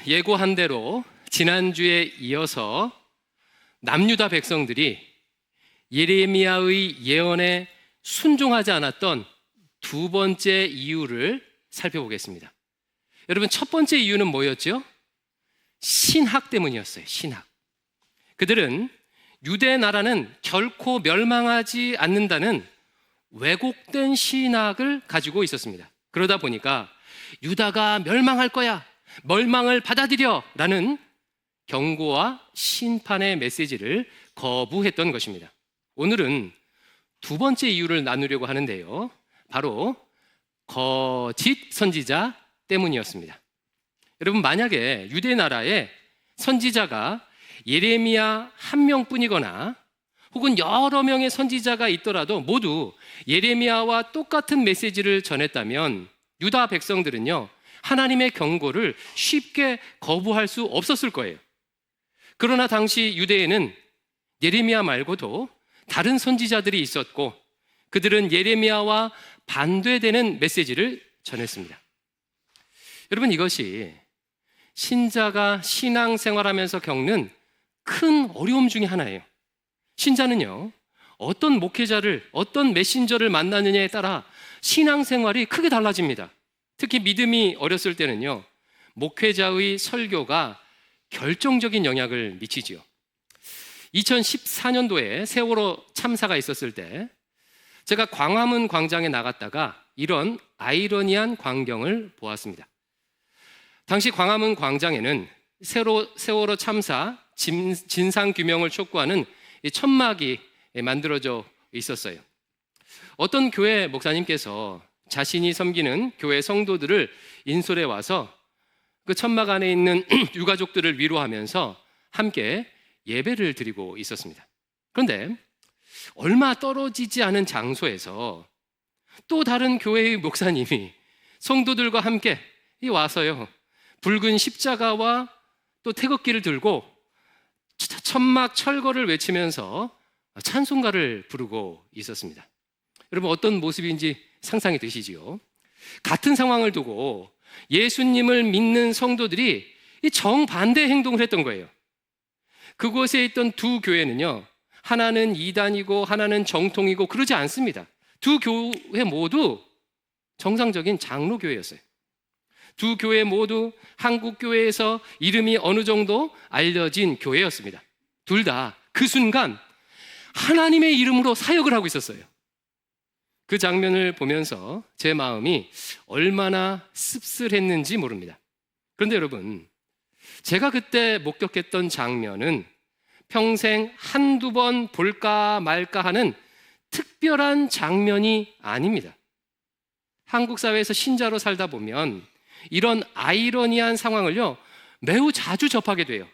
예고한 대로 지난주에 이어서 남유다 백성들이 예레미야의 예언에 순종하지 않았던 두 번째 이유를 살펴보겠습니다. 여러분, 첫 번째 이유는 뭐였죠? 신학 때문이었어요. 신학. 그들은 유대 나라는 결코 멸망하지 않는다는 왜곡된 신학을 가지고 있었습니다. 그러다 보니까 유다가 멸망할 거야, 멸망을 받아들여 라는 경고와 심판의 메시지를 거부했던 것입니다. 오늘은 두 번째 이유를 나누려고 하는데요, 바로 거짓 선지자 때문이었습니다. 여러분, 만약에 유대 나라에 선지자가 예레미야 한 명뿐이거나 혹은 여러 명의 선지자가 있더라도 모두 예레미야와 똑같은 메시지를 전했다면 유다 백성들은요, 하나님의 경고를 쉽게 거부할 수 없었을 거예요. 그러나 당시 유대에는 예레미야 말고도 다른 선지자들이 있었고, 그들은 예레미야와 반대되는 메시지를 전했습니다. 여러분, 이것이 신자가 신앙생활하면서 겪는 큰 어려움 중에 하나예요. 신자는요, 어떤 목회자를, 어떤 메신저를 만나느냐에 따라 신앙생활이 크게 달라집니다. 특히 믿음이 어렸을 때는요, 목회자의 설교가 결정적인 영향을 미치지요. 2014년도에 세월호 참사가 있었을 때 제가 광화문 광장에 나갔다가 이런 아이러니한 광경을 보았습니다. 당시 광화문 광장에는 세월호 참사 진상규명을 촉구하는 천막이 만들어져 있었어요. 어떤 교회 목사님께서 자신이 섬기는 교회 성도들을 인솔해 와서 그 천막 안에 있는 유가족들을 위로하면서 함께 예배를 드리고 있었습니다. 그런데 얼마 떨어지지 않은 장소에서 또 다른 교회의 목사님이 성도들과 함께 와서요, 붉은 십자가와 또 태극기를 들고 천막 철거를 외치면서 찬송가를 부르고 있었습니다. 여러분, 어떤 모습인지 상상이 되시지요? 같은 상황을 두고 예수님을 믿는 성도들이 정반대 행동을 했던 거예요. 그곳에 있던 두 교회는요, 하나는 이단이고 하나는 정통이고 그러지 않습니다. 두 교회 모두 정상적인 장로교회였어요. 두 교회 모두 한국교회에서 이름이 어느 정도 알려진 교회였습니다. 둘 다 그 순간 하나님의 이름으로 사역을 하고 있었어요. 그 장면을 보면서 제 마음이 얼마나 씁쓸했는지 모릅니다. 그런데 여러분, 제가 그때 목격했던 장면은 평생 한두 번 볼까 말까 하는 특별한 장면이 아닙니다. 한국 사회에서 신자로 살다 보면 이런 아이러니한 상황을요, 매우 자주 접하게 돼요.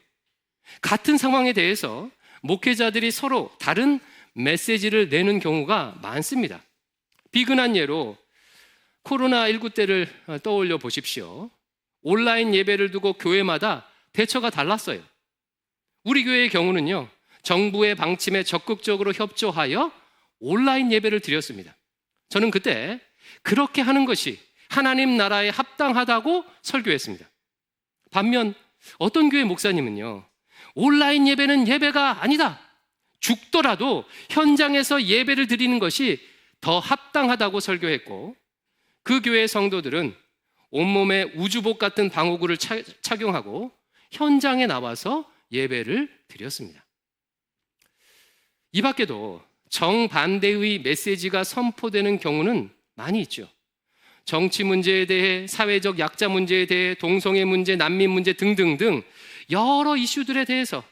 같은 상황에 대해서 목회자들이 서로 다른 메시지를 내는 경우가 많습니다. 비근한 예로 코로나19 때를 떠올려 보십시오. 온라인 예배를 두고 교회마다 대처가 달랐어요. 우리 교회의 경우는요, 정부의 방침에 적극적으로 협조하여 온라인 예배를 드렸습니다. 저는 그때 그렇게 하는 것이 하나님 나라에 합당하다고 설교했습니다. 반면 어떤 교회 목사님은요, 온라인 예배는 예배가 아니다, 죽더라도 현장에서 예배를 드리는 것이 더 합당하다고 설교했고, 그 교회 성도들은 온몸에 우주복 같은 방호구를 착용하고 현장에 나와서 예배를 드렸습니다. 이 밖에도 정반대의 메시지가 선포되는 경우는 많이 있죠. 정치 문제에 대해, 사회적 약자 문제에 대해, 동성애 문제, 난민 문제 등등등 여러 이슈들에 대해서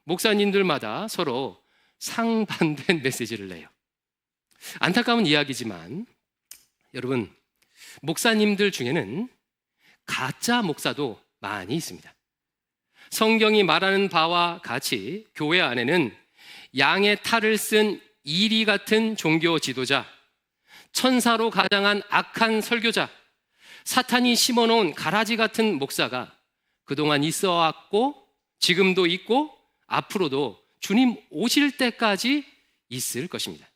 목사님들마다 서로 상반된 메시지를 내요. 안타까운 이야기지만 여러분, 목사님들 중에는 가짜 목사도 많이 있습니다. 성경이 말하는 바와 같이 교회 안에는 양의 탈을 쓴 이리 같은 종교 지도자, 천사로 가장한 악한 설교자, 사탄이 심어놓은 가라지 같은 목사가 그동안 있어 왔고 지금도 있고 앞으로도 주님 오실 때까지 있을 것입니다.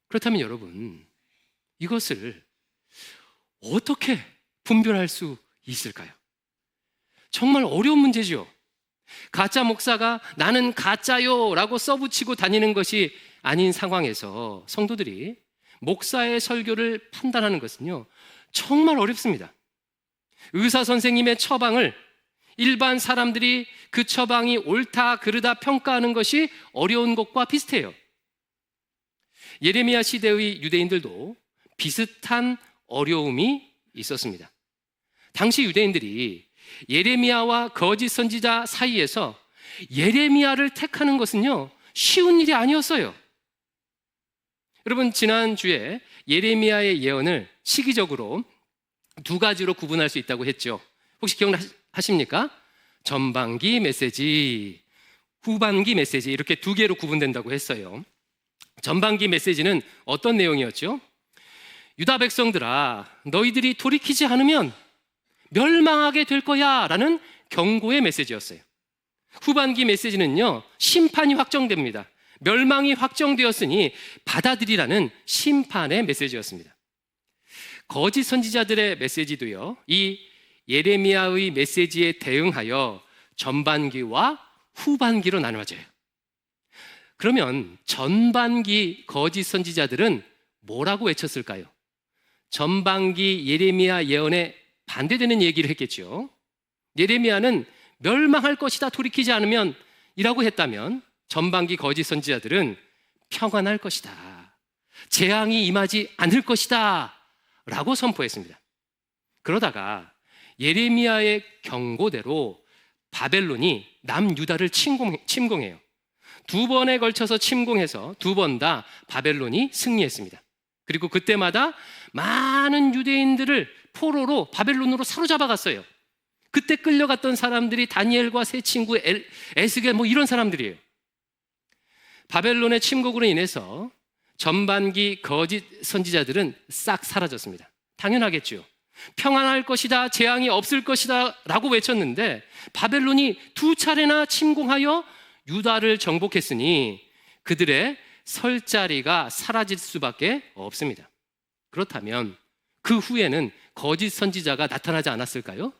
그렇다면 여러분, 이것을 어떻게 분별할 수 있을까요? 정말 어려운 문제죠. 가짜 목사가 나는 가짜요 라고 써붙이고 다니는 것이 아닌 상황에서 성도들이 목사의 설교를 판단하는 것은요, 정말 어렵습니다. 의사 선생님의 처방을 일반 사람들이 그 처방이 옳다 그르다 평가하는 것이 어려운 것과 비슷해요. 예레미야 시대의 유대인들도 비슷한 어려움이 있었습니다. 당시 유대인들이 예레미야와 거짓 선지자 사이에서 예레미야를 택하는 것은요, 쉬운 일이 아니었어요. 여러분, 지난주에 예레미야의 예언을 시기적으로 두 가지로 구분할 수 있다고 했죠. 혹시 기억하십니까? 전반기 메시지, 후반기 메시지, 이렇게 두 개로 구분된다고 했어요. 전반기 메시지는 어떤 내용이었죠? 유다 백성들아, 너희들이 돌이키지 않으면 멸망하게 될 거야 라는 경고의 메시지였어요. 후반기 메시지는요, 심판이 확정됩니다. 멸망이 확정되었으니 받아들이라는 심판의 메시지였습니다. 거짓 선지자들의 메시지도요, 이 예레미야의 메시지에 대응하여 전반기와 후반기로 나눠져요. 그러면 전반기 거짓 선지자들은 뭐라고 외쳤을까요? 전반기 예레미야 예언에 반대되는 얘기를 했겠죠. 예레미야는 멸망할 것이다 돌이키지 않으면 이라고 했다면, 전반기 거짓 선지자들은 평안할 것이다, 재앙이 임하지 않을 것이다 라고 선포했습니다. 그러다가 예레미야의 경고대로 바벨론이 남유다를 침공해요. 두 번에 걸쳐서 침공해서 두 번 다 바벨론이 승리했습니다. 그리고 그때마다 많은 유대인들을 포로로 바벨론으로 사로잡아 갔어요. 그때 끌려갔던 사람들이 다니엘과 세 친구 에스겔 이런 사람들이에요. 바벨론의 침공으로 인해서 전반기 거짓 선지자들은 싹 사라졌습니다. 당연하겠죠. 평안할 것이다, 재앙이 없을 것이다 라고 외쳤는데 바벨론이 두 차례나 침공하여 유다를 정복했으니 그들의 설 자리가 사라질 수밖에 없습니다. 그렇다면 그 후에는 거짓 선지자가 나타나지 않았을까요?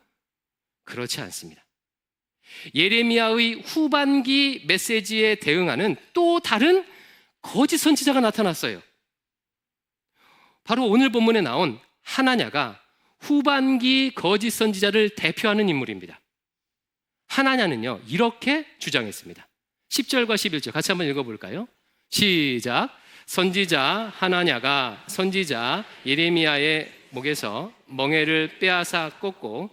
그렇지 않습니다. 예레미야의 후반기 메시지에 대응하는 또 다른 거짓 선지자가 나타났어요. 바로 오늘 본문에 나온 하나냐가 후반기 거짓 선지자를 대표하는 인물입니다. 하나냐는요, 이렇게 주장했습니다. 10절과 11절 같이 한번 읽어볼까요? 시작. 선지자 하나냐가 선지자 예레미야의 목에서 멍에를 빼앗아 꽂고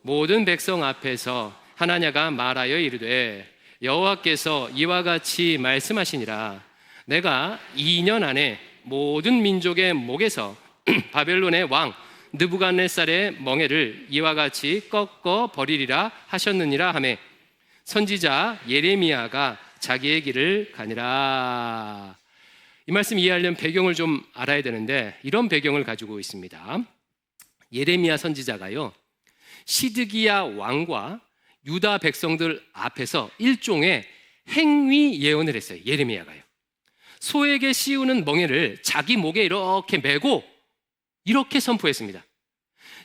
모든 백성 앞에서 하나냐가 말하여 이르되 여호와께서 이와 같이 말씀하시니라. 내가 2년 안에 모든 민족의 목에서 바벨론의 왕 느부갓네살의 멍에를 이와 같이 꺾어 버리리라 하셨느니라 하매 선지자 예레미야가 자기의 길을 가니라. 이 말씀 이해하려면 배경을 좀 알아야 되는데, 이런 배경을 가지고 있습니다. 예레미야 선지자가요, 시드기야 왕과 유다 백성들 앞에서 일종의 행위 예언을 했어요. 예레미야가요, 소에게 씌우는 멍에를 자기 목에 이렇게 메고 이렇게 선포했습니다.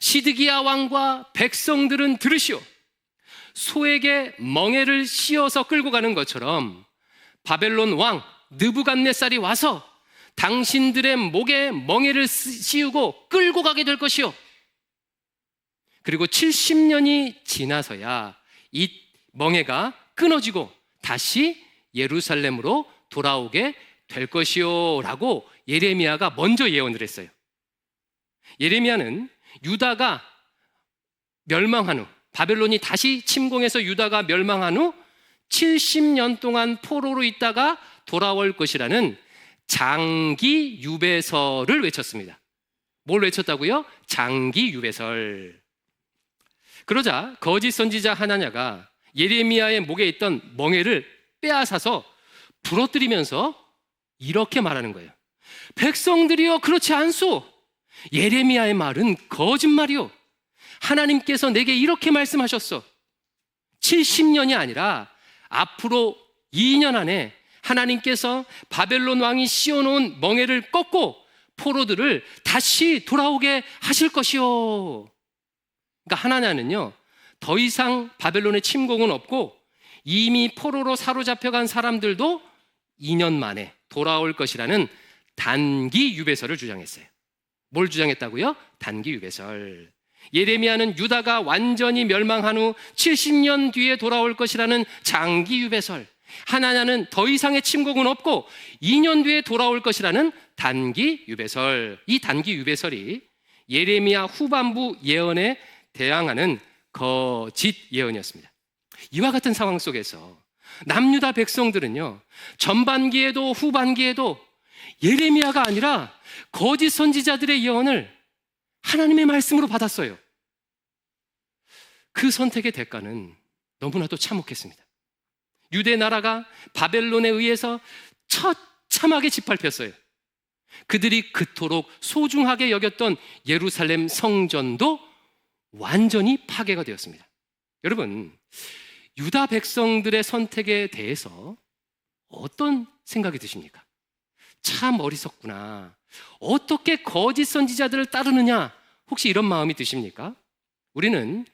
시드기야 왕과 백성들은 들으시오. 소에게 멍에를 씌워서 끌고 가는 것처럼 바벨론 왕 느부갓네살이 와서 당신들의 목에 멍에를 씌우고 끌고 가게 될 것이요. 그리고 70년이 지나서야 이 멍에가 끊어지고 다시 예루살렘으로 돌아오게 될 것이요 라고 예레미야가 먼저 예언을 했어요. 예레미야는 유다가 멸망한 후, 바벨론이 다시 침공해서 유다가 멸망한 후 70년 동안 포로로 있다가 돌아올 것이라는 장기 유배설을 외쳤습니다. 뭘 외쳤다고요? 장기 유배설. 그러자 거짓 선지자 하나냐가 예레미야의 목에 있던 멍에를 빼앗아서 부러뜨리면서 이렇게 말하는 거예요. 백성들이여 그렇지 않소. 예레미야의 말은 거짓말이요. 하나님께서 내게 이렇게 말씀하셨어. 70년이 아니라 앞으로 2년 안에 하나님께서 바벨론 왕이 씌워놓은 멍에를 꺾고 포로들을 다시 돌아오게 하실 것이요. 그러니까 하나냐는요, 더 이상 바벨론의 침공은 없고 이미 포로로 사로잡혀간 사람들도 2년 만에 돌아올 것이라는 단기 유배설을 주장했어요. 뭘 주장했다고요? 단기 유배설. 예레미야는 유다가 완전히 멸망한 후 70년 뒤에 돌아올 것이라는 장기 유배설. 하나냐는 더 이상의 침공은 없고 2년 뒤에 돌아올 것이라는 단기 유배설. 이 단기 유배설이 예레미야 후반부 예언에 대항하는 거짓 예언이었습니다. 이와 같은 상황 속에서 남유다 백성들은요, 전반기에도 후반기에도 예레미야가 아니라 거짓 선지자들의 예언을 하나님의 말씀으로 받았어요. 그 선택의 대가는 너무나도 참혹했습니다. 유대 나라가 바벨론에 의해서 처참하게 짓밟혔어요. 그들이 그토록 소중하게 여겼던 예루살렘 성전도 완전히 파괴가 되었습니다. 여러분, 유다 백성들의 선택에 대해서 어떤 생각이 드십니까? 참 어리석구나. 어떻게 거짓 선지자들을 따르느냐? 혹시 이런 마음이 드십니까? 우리는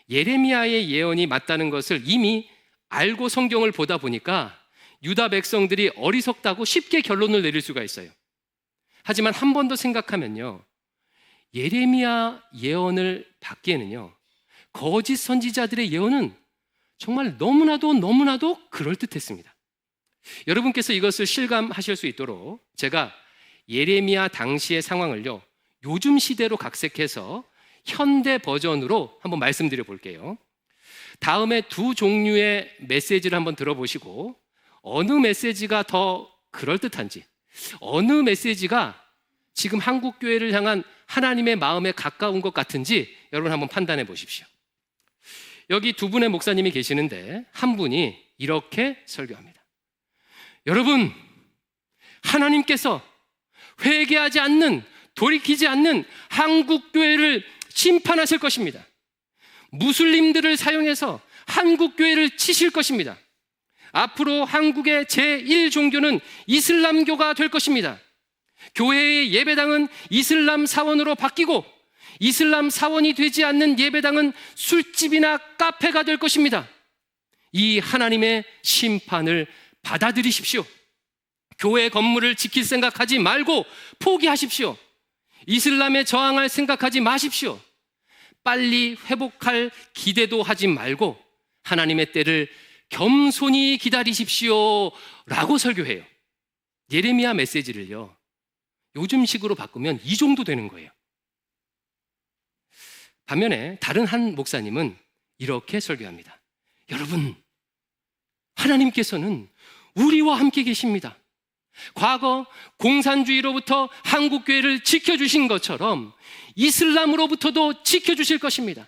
예레미야의 예언이 맞다는 것을 이미 알고 성경을 보다 보니까 유다 백성들이 어리석다고 쉽게 결론을 내릴 수가 있어요. 하지만 한 번 더 생각하면요, 예레미야 예언을 받기에는요, 거짓 선지자들의 예언은 정말 너무나도 그럴듯했습니다. 여러분께서 이것을 실감하실 수 있도록 제가 예레미야 당시의 상황을요, 요즘 시대로 각색해서 현대 버전으로 한번 말씀드려 볼게요. 다음에 두 종류의 메시지를 한번 들어보시고 어느 메시지가 더 그럴듯한지, 어느 메시지가 지금 한국 교회를 향한 하나님의 마음에 가까운 것 같은지 여러분 한번 판단해 보십시오. 여기 두 분의 목사님이 계시는데 한 분이 이렇게 설교합니다. 여러분, 하나님께서 회개하지 않는, 돌이키지 않는 한국 교회를 심판하실 것입니다. 무슬림들을 사용해서 한국 교회를 치실 것입니다. 앞으로 한국의 제1종교는 이슬람교가 될 것입니다. 교회의 예배당은 이슬람 사원으로 바뀌고 이슬람 사원이 되지 않는 예배당은 술집이나 카페가 될 것입니다. 이 하나님의 심판을 받아들이십시오. 교회 건물을 지킬 생각하지 말고 포기하십시오. 이슬람에 저항할 생각하지 마십시오. 빨리 회복할 기대도 하지 말고 하나님의 때를 겸손히 기다리십시오 라고 설교해요. 예레미야 메시지를요, 요즘식으로 바꾸면 이 정도 되는 거예요. 반면에 다른 한 목사님은 이렇게 설교합니다. 여러분, 하나님께서는 우리와 함께 계십니다. 과거 공산주의로부터 한국교회를 지켜주신 것처럼 이슬람으로부터도 지켜주실 것입니다.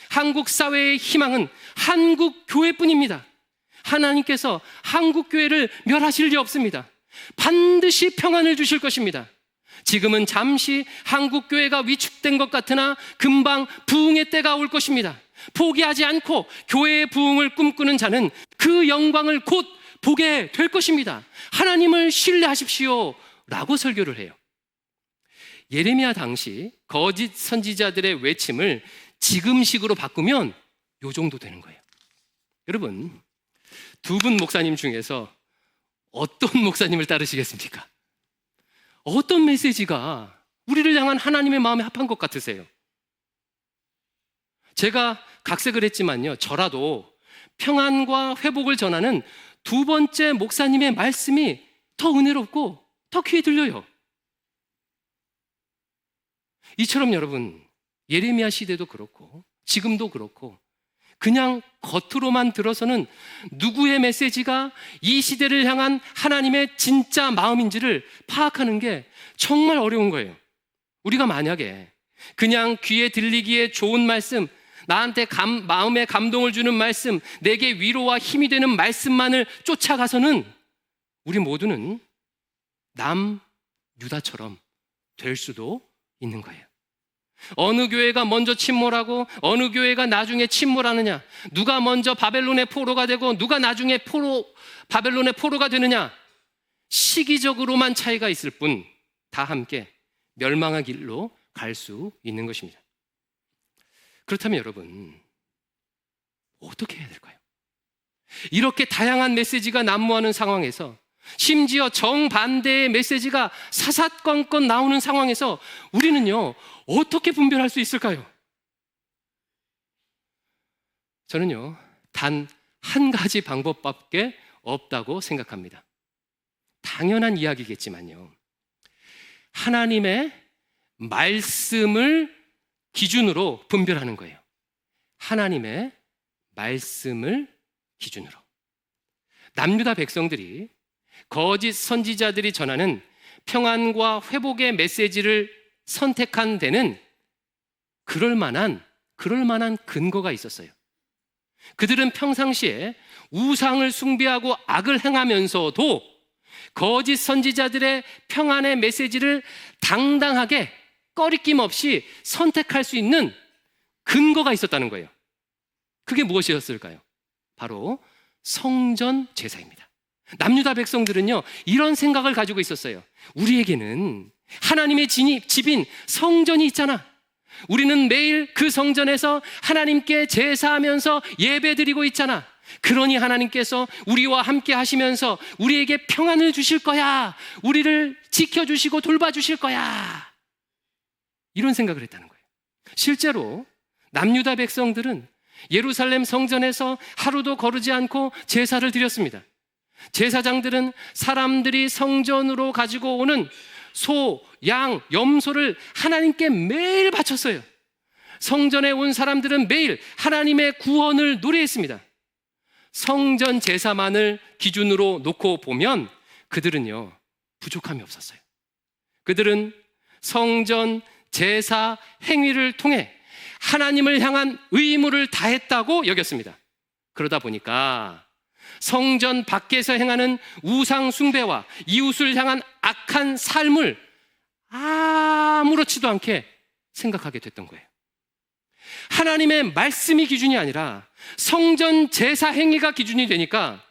한국 사회의 희망은 한국교회뿐입니다. 하나님께서 한국교회를 멸하실 리 없습니다. 반드시 평안을 주실 것입니다. 지금은 잠시 한국교회가 위축된 것 같으나 금방 부흥의 때가 올 것입니다. 포기하지 않고 교회의 부흥을 꿈꾸는 자는 그 영광을 곧 보게 될 것입니다. 하나님을 신뢰하십시오 라고 설교를 해요. 예레미야 당시 거짓 선지자들의 외침을 지금식으로 바꾸면 요 정도 되는 거예요. 여러분, 두 분 목사님 중에서 어떤 목사님을 따르시겠습니까? 어떤 메시지가 우리를 향한 하나님의 마음에 합한 것 같으세요? 제가 각색을 했지만요, 저라도 평안과 회복을 전하는 두 번째 목사님의 말씀이 더 은혜롭고 더 귀에 들려요. 이처럼 여러분, 예레미야 시대도 그렇고 지금도 그렇고 그냥 겉으로만 들어서는 누구의 메시지가 이 시대를 향한 하나님의 진짜 마음인지를 파악하는 게 정말 어려운 거예요. 우리가 만약에 그냥 귀에 들리기에 좋은 말씀, 나한테 마음에 감동을 주는 말씀, 내게 위로와 힘이 되는 말씀만을 쫓아가서는 우리 모두는 남 유다처럼 될 수도 있는 거예요. 어느 교회가 먼저 침몰하고 어느 교회가 나중에 침몰하느냐, 누가 먼저 바벨론의 포로가 되고 누가 나중에 바벨론의 포로가 되느냐, 시기적으로만 차이가 있을 뿐 다 함께 멸망의 길로 갈 수 있는 것입니다. 그렇다면 여러분, 어떻게 해야 될까요? 이렇게 다양한 메시지가 난무하는 상황에서, 심지어 정반대의 메시지가 사사건건 나오는 상황에서 우리는요, 어떻게 분별할 수 있을까요? 저는요, 단 한 가지 방법밖에 없다고 생각합니다. 당연한 이야기겠지만요, 하나님의 말씀을 기준으로 분별하는 거예요. 하나님의 말씀을 기준으로. 남유다 백성들이 거짓 선지자들이 전하는 평안과 회복의 메시지를 선택한 데는 그럴 만한 근거가 있었어요. 그들은 평상시에 우상을 숭배하고 악을 행하면서도 거짓 선지자들의 평안의 메시지를 당당하게 꺼리낌 없이 선택할 수 있는 근거가 있었다는 거예요. 그게 무엇이었을까요? 바로 성전 제사입니다. 남유다 백성들은요, 이런 생각을 가지고 있었어요. 우리에게는 하나님의 집인 성전이 있잖아. 우리는 매일 그 성전에서 하나님께 제사하면서 예배드리고 있잖아. 그러니 하나님께서 우리와 함께 하시면서 우리에게 평안을 주실 거야. 우리를 지켜주시고 돌봐주실 거야. 이런 생각을 했다는 거예요. 실제로 남유다 백성들은 예루살렘 성전에서 하루도 거르지 않고 제사를 드렸습니다. 제사장들은 사람들이 성전으로 가지고 오는 소, 양, 염소를 하나님께 매일 바쳤어요. 성전에 온 사람들은 매일 하나님의 구원을 노래했습니다. 성전 제사만을 기준으로 놓고 보면 그들은요, 부족함이 없었어요. 그들은 성전 제사 행위를 통해 하나님을 향한 의무를 다했다고 여겼습니다. 그러다 보니까 성전 밖에서 행하는 우상 숭배와 이웃을 향한 악한 삶을 아무렇지도 않게 생각하게 됐던 거예요. 하나님의 말씀이 기준이 아니라 성전 제사 행위가 기준이 되니까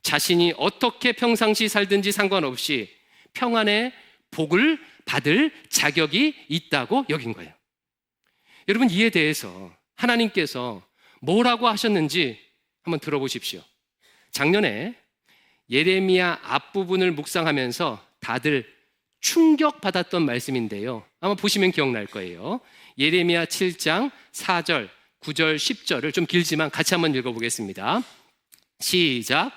자신이 어떻게 평상시 살든지 상관없이 평안의 복을 받을 자격이 있다고 여긴 거예요. 여러분, 이에 대해서 하나님께서 뭐라고 하셨는지 한번 들어보십시오. 작년에 예레미야 앞부분을 묵상하면서 다들 충격받았던 말씀인데요, 아마 보시면 기억날 거예요. 예레미야 7장 4절, 9절, 10절을 좀 길지만 같이 한번 읽어보겠습니다. 시작.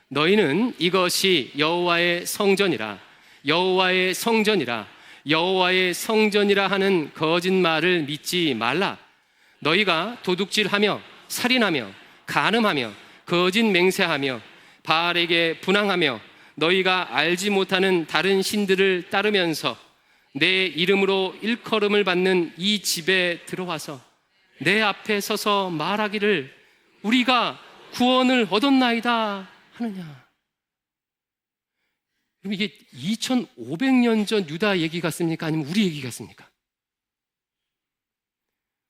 너희는 이것이 여호와의 성전이라, 여호와의 성전이라, 여호와의 성전이라 하는 거짓말을 믿지 말라. 너희가 도둑질하며 살인하며 간음하며 거짓 맹세하며 바알에게 분향하며 너희가 알지 못하는 다른 신들을 따르면서 내 이름으로 일컬음을 받는 이 집에 들어와서 내 앞에 서서 말하기를 우리가 구원을 얻었나이다 하느냐. 그럼 이게 2500년 전 유다 얘기 같습니까? 아니면 우리 얘기 같습니까?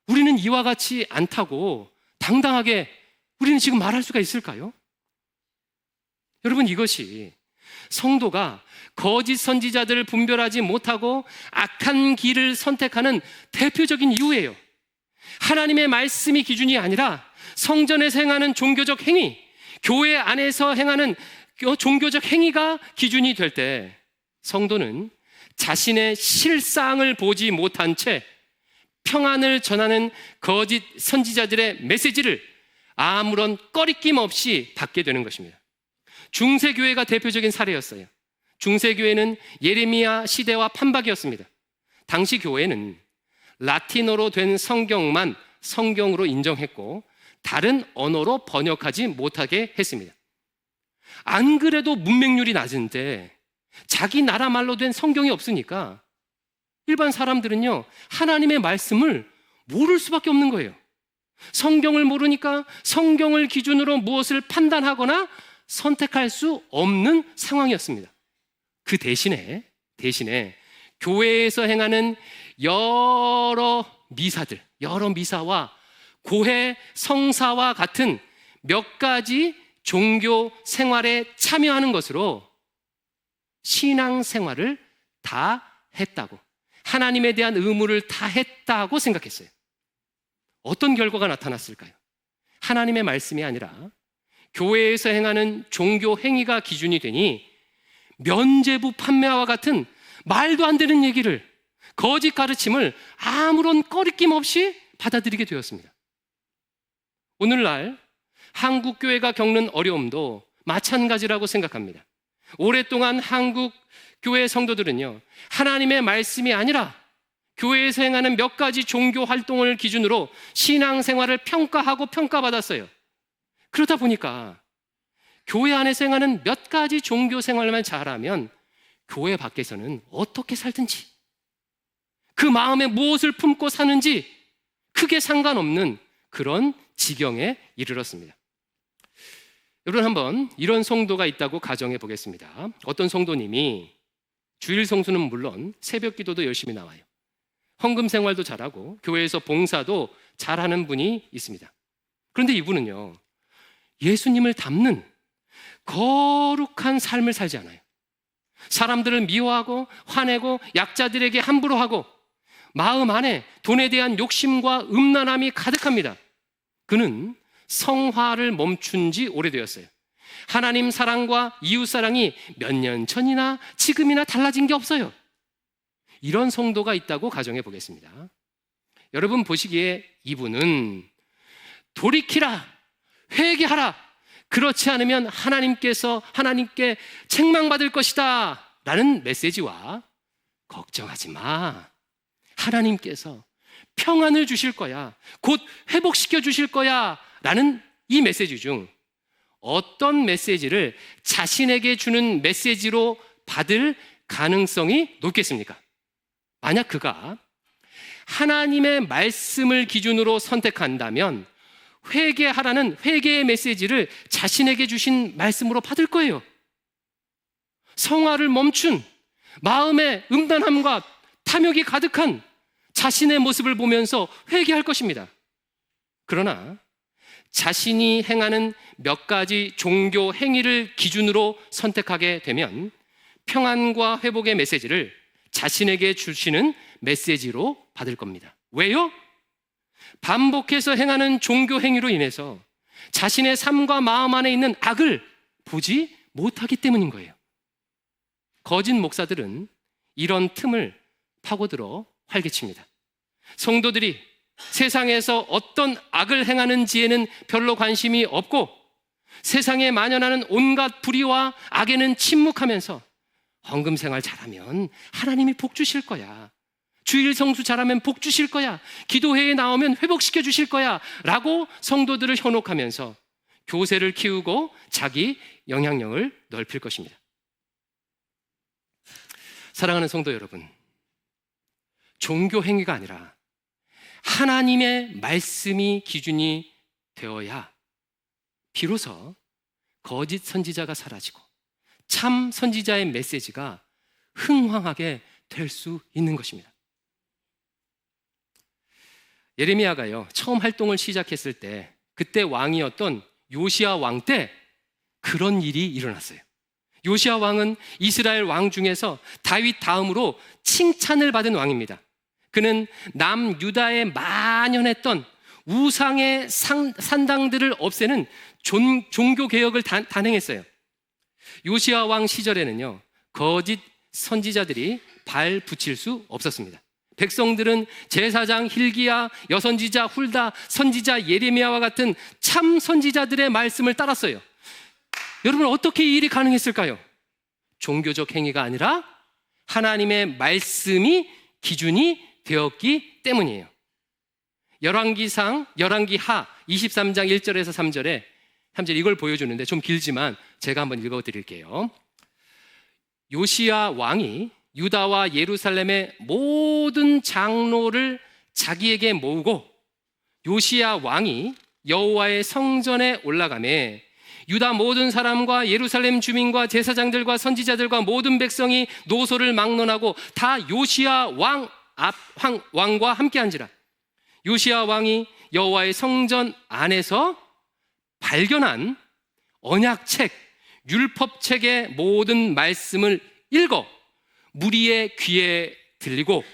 우리는 이와 같이 않다고 당당하게 우리는 지금 말할 수가 있을까요? 여러분, 이것이 성도가 거짓 선지자들을 분별하지 못하고 악한 길을 선택하는 대표적인 이유예요. 하나님의 말씀이 기준이 아니라 성전에서 행하는 종교적 행위, 교회 안에서 행하는 종교적 행위가 기준이 될 때 성도는 자신의 실상을 보지 못한 채 평안을 전하는 거짓 선지자들의 메시지를 아무런 꺼리낌 없이 받게 되는 것입니다. 중세교회가 대표적인 사례였어요. 중세교회는 예레미야 시대와 판박이었습니다. 당시 교회는 라틴어로 된 성경만 성경으로 인정했고 다른 언어로 번역하지 못하게 했습니다. 안 그래도 문맹률이 낮은데 자기 나라 말로 된 성경이 없으니까 일반 사람들은요, 하나님의 말씀을 모를 수밖에 없는 거예요. 성경을 모르니까 성경을 기준으로 무엇을 판단하거나 선택할 수 없는 상황이었습니다. 그 대신에 교회에서 행하는 여러 미사와 고해 성사와 같은 몇 가지 종교 생활에 참여하는 것으로 신앙 생활을 다 했다고, 하나님에 대한 의무를 다 했다고 생각했어요. 어떤 결과가 나타났을까요? 하나님의 말씀이 아니라 교회에서 행하는 종교 행위가 기준이 되니 면죄부 판매와 같은 말도 안 되는 얘기를, 거짓 가르침을 아무런 꺼리낌 없이 받아들이게 되었습니다. 오늘날 한국 교회가 겪는 어려움도 마찬가지라고 생각합니다. 오랫동안 한국 교회 성도들은요, 하나님의 말씀이 아니라 교회에서 행하는 몇 가지 종교 활동을 기준으로 신앙생활을 평가하고 평가받았어요. 그러다 보니까 교회 안에서 행하는 몇 가지 종교 생활만 잘하면 교회 밖에서는 어떻게 살든지, 그 마음에 무엇을 품고 사는지 크게 상관없는 그런 지경에 이르렀습니다. 여러분, 한번 이런 성도가 있다고 가정해 보겠습니다. 어떤 성도님이 주일 성수는 물론 새벽 기도도 열심히 나와요. 헌금 생활도 잘하고 교회에서 봉사도 잘하는 분이 있습니다. 그런데 이분은요, 예수님을 닮는 거룩한 삶을 살지 않아요. 사람들을 미워하고 화내고 약자들에게 함부로 하고 마음 안에 돈에 대한 욕심과 음란함이 가득합니다. 그는 성화를 멈춘 지 오래되었어요. 하나님 사랑과 이웃 사랑이 몇 년 전이나 지금이나 달라진 게 없어요. 이런 성도가 있다고 가정해 보겠습니다. 여러분 보시기에 이분은 돌이키라, 회개하라, 그렇지 않으면 하나님께 책망받을 것이다 라는 메시지와 걱정하지 마, 하나님께서 평안을 주실 거야, 곧 회복시켜 주실 거야 라는 이 메시지 중 어떤 메시지를 자신에게 주는 메시지로 받을 가능성이 높겠습니까? 만약 그가 하나님의 말씀을 기준으로 선택한다면 회개하라는 회개의 메시지를 자신에게 주신 말씀으로 받을 거예요. 성화를 멈춘 마음의 음란함과 탐욕이 가득한 자신의 모습을 보면서 회개할 것입니다. 그러나 자신이 행하는 몇 가지 종교 행위를 기준으로 선택하게 되면 평안과 회복의 메시지를 자신에게 주시는 메시지로 받을 겁니다. 왜요? 반복해서 행하는 종교 행위로 인해서 자신의 삶과 마음 안에 있는 악을 보지 못하기 때문인 거예요. 거짓 목사들은 이런 틈을 파고들어 활개칩니다. 성도들이 세상에서 어떤 악을 행하는지에는 별로 관심이 없고 세상에 만연하는 온갖 불의와 악에는 침묵하면서 헌금 생활 잘하면 하나님이 복 주실 거야, 주일 성수 잘하면 복 주실 거야, 기도회에 나오면 회복시켜 주실 거야 라고 성도들을 현혹하면서 교세를 키우고 자기 영향력을 넓힐 것입니다. 사랑하는 성도 여러분, 종교 행위가 아니라 하나님의 말씀이 기준이 되어야 비로소 거짓 선지자가 사라지고 참 선지자의 메시지가 흥황하게 될 수 있는 것입니다. 예레미야가요, 처음 활동을 시작했을 때 그때 왕이었던 요시야 왕 때 그런 일이 일어났어요. 요시야 왕은 이스라엘 왕 중에서 다윗 다음으로 칭찬을 받은 왕입니다. 그는 남유다에 만연했던 우상의 산당들을 없애는 종교 개혁을 단행했어요. 요시야 왕 시절에는요, 거짓 선지자들이 발 붙일 수 없었습니다. 백성들은 제사장 hil기야, 여선지자 훌다, 선지자 예레미야와 같은 참 선지자들의 말씀을 따랐어요. 여러분, 어떻게 이 일이 가능했을까요? 종교적 행위가 아니라 하나님의 말씀이 기준이 되었기 때문이에요. 열왕기하 23장 1절에서 3절에 이걸 보여주는데 좀 길지만 제가 한번 읽어드릴게요. 요시야 왕이 유다와 예루살렘의 모든 장로를 자기에게 모으고 요시야 왕이 여호와의 성전에 올라가매 유다 모든 사람과 예루살렘 주민과 제사장들과 선지자들과 모든 백성이 노소를 막론하고 다 요시야 왕과 함께한지라. 요시야 왕이 여호와의 성전 안에서 발견한 언약책, 율법책의 모든 말씀을 읽어 무리의 귀에 들리고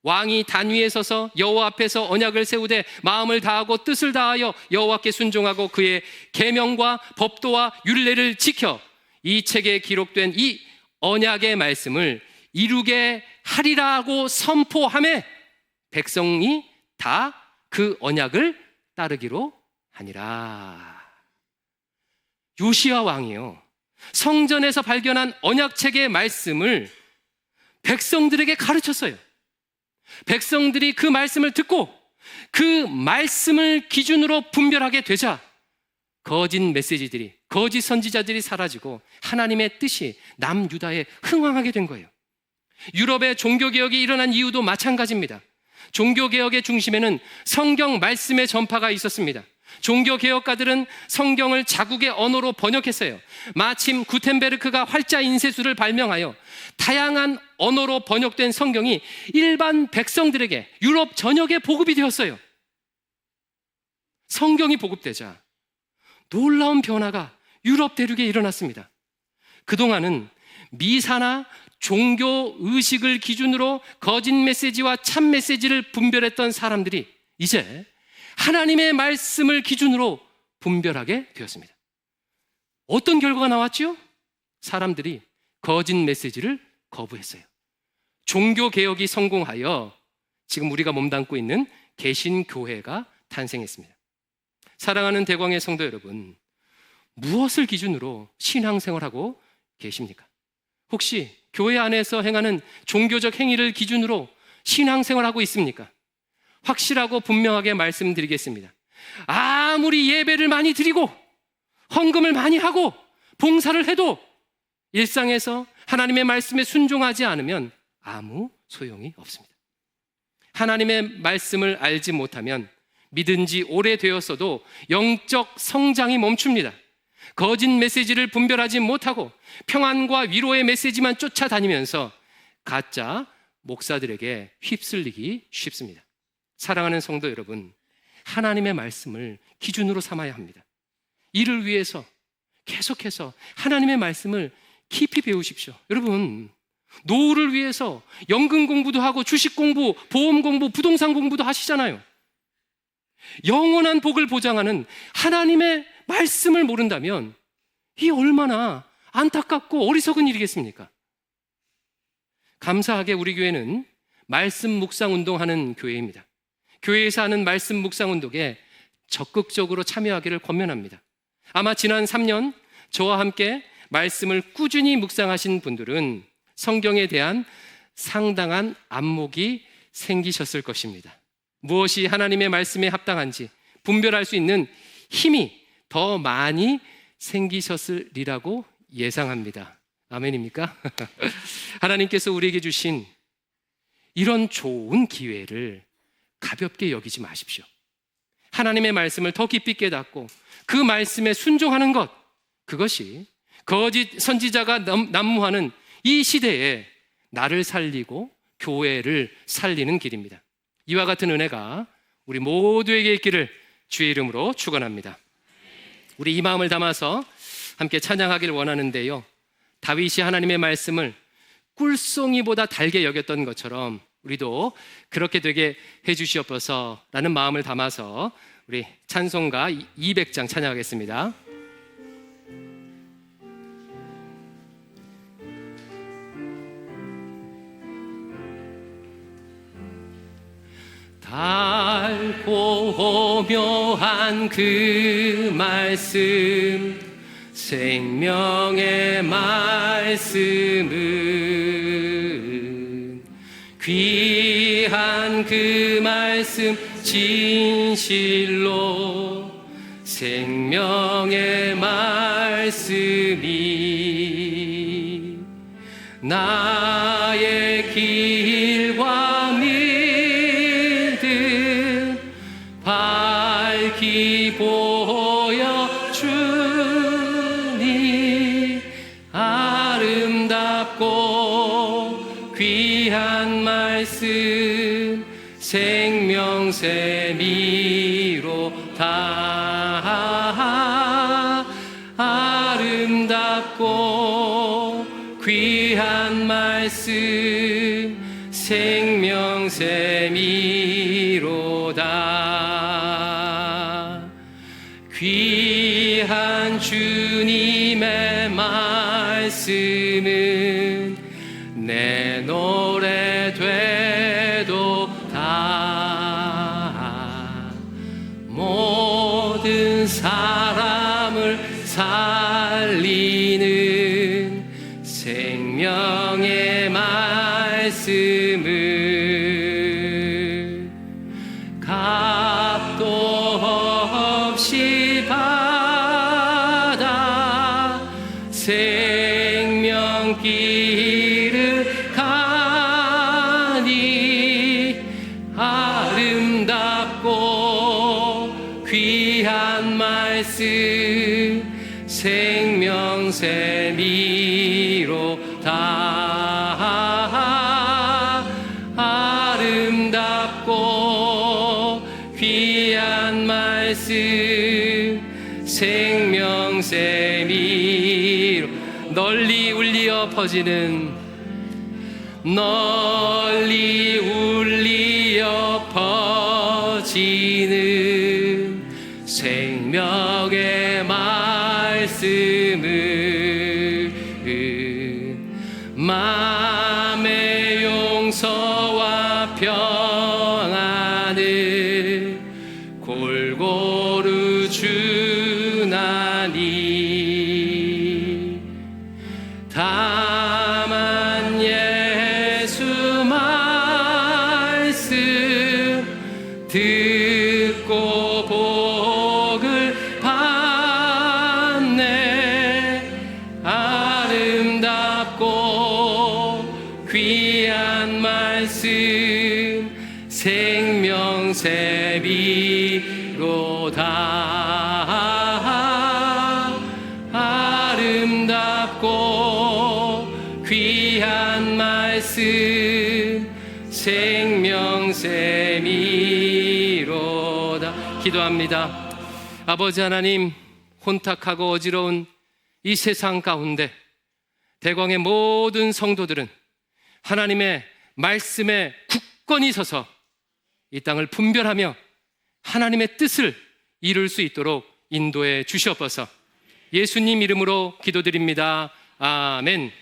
왕이 단 위에 서서 여호와 앞에서 언약을 세우되 마음을 다하고 뜻을 다하여 여호와께 순종하고 그의 계명과 법도와 율례를 지켜 이 책에 기록된 이 언약의 말씀을 이루게 하리라고 선포하매 백성이 다 그 언약을 따르기로 하니라. 요시야 왕이요, 성전에서 발견한 언약책의 말씀을 백성들에게 가르쳤어요. 백성들이 그 말씀을 듣고 그 말씀을 기준으로 분별하게 되자 거짓 메시지들이, 거짓 선지자들이 사라지고 하나님의 뜻이 남유다에 흥왕하게 된 거예요. 유럽의 종교개혁이 일어난 이유도 마찬가지입니다. 종교개혁의 중심에는 성경 말씀의 전파가 있었습니다. 종교개혁가들은 성경을 자국의 언어로 번역했어요. 마침 구텐베르크가 활자 인쇄술을 발명하여 다양한 언어로 번역된 성경이 일반 백성들에게 유럽 전역에 보급이 되었어요. 성경이 보급되자 놀라운 변화가 유럽 대륙에 일어났습니다. 그동안은 미사나 종교 의식을 기준으로 거짓 메시지와 참 메시지를 분별했던 사람들이 이제 하나님의 말씀을 기준으로 분별하게 되었습니다. 어떤 결과가 나왔죠? 사람들이 거짓 메시지를 거부했어요. 종교개혁이 성공하여 지금 우리가 몸담고 있는 개신교회가 탄생했습니다. 사랑하는 대광의 성도 여러분, 무엇을 기준으로 신앙생활하고 계십니까? 혹시 교회 안에서 행하는 종교적 행위를 기준으로 신앙생활하고 있습니까? 확실하고 분명하게 말씀드리겠습니다. 아무리 예배를 많이 드리고 헌금을 많이 하고 봉사를 해도 일상에서 하나님의 말씀에 순종하지 않으면 아무 소용이 없습니다. 하나님의 말씀을 알지 못하면 믿은 지 오래되었어도 영적 성장이 멈춥니다. 거짓 메시지를 분별하지 못하고 평안과 위로의 메시지만 쫓아다니면서 가짜 목사들에게 휩쓸리기 쉽습니다. 사랑하는 성도 여러분, 하나님의 말씀을 기준으로 삼아야 합니다. 이를 위해서 계속해서 하나님의 말씀을 깊이 배우십시오. 여러분, 노후를 위해서 연금 공부도 하고 주식 공부, 보험 공부, 부동산 공부도 하시잖아요. 영원한 복을 보장하는 하나님의 말씀을 모른다면 이 얼마나 안타깝고 어리석은 일이겠습니까? 감사하게 우리 교회는 말씀 묵상 운동하는 교회입니다. 교회에서 하는 말씀 묵상 운동에 적극적으로 참여하기를 권면합니다. 아마 지난 3년 저와 함께 말씀을 꾸준히 묵상하신 분들은 성경에 대한 상당한 안목이 생기셨을 것입니다. 무엇이 하나님의 말씀에 합당한지 분별할 수 있는 힘이 더 많이 생기셨으리라고 예상합니다. 아멘입니까? 하나님께서 우리에게 주신 이런 좋은 기회를 가볍게 여기지 마십시오. 하나님의 말씀을 더 깊이 깨닫고 그 말씀에 순종하는 것, 그것이 거짓 선지자가 난무하는 이 시대에 나를 살리고 교회를 살리는 길입니다. 이와 같은 은혜가 우리 모두에게 있기를 주의 이름으로 축원합니다. 우리 이 마음을 담아서 함께 찬양하기를 원하는데요, 다윗이 하나님의 말씀을 꿀송이보다 달게 여겼던 것처럼 우리도 그렇게 되게 해주시옵소서 라는 마음을 담아서 우리 찬송가 200장 찬양하겠습니다. 달고 묘한 그 말씀, 생명의 말씀은 귀한 그 말씀 진실로 생명의 말씀이 나의 길과 믿음 밝히 보여주니 아름답고 귀한 말씀 생명세미로 다 아름답고 귀한 말씀 생명샘이로다. 귀한 주님의 말씀은 내 노래 되도다. 모든 사람을 살리는 생명의 말씀을 값도 없이 받아 생명길을 가니 아름답고 귀한 말씀 생명샘이로다. 아름답고 귀한 말씀 생명샘이로 널리 울리어 퍼지는 널리 울리어 퍼지는 생명의 말씀을 마음의 용서와 평안을 골고루 주나니 다만 예수 말씀 듣고 복을 받네. 아름답고 귀한 말씀 생명샘이로다. 아름답고 귀한 말씀 생명샘이로다. 기도합니다. 아버지 하나님, 혼탁하고 어지러운 이 세상 가운데 대광의 모든 성도들은 하나님의 말씀에 굳건히 서서 이 땅을 분별하며 하나님의 뜻을 이룰 수 있도록 인도해 주시옵소서. 예수님 이름으로 기도드립니다. 아멘.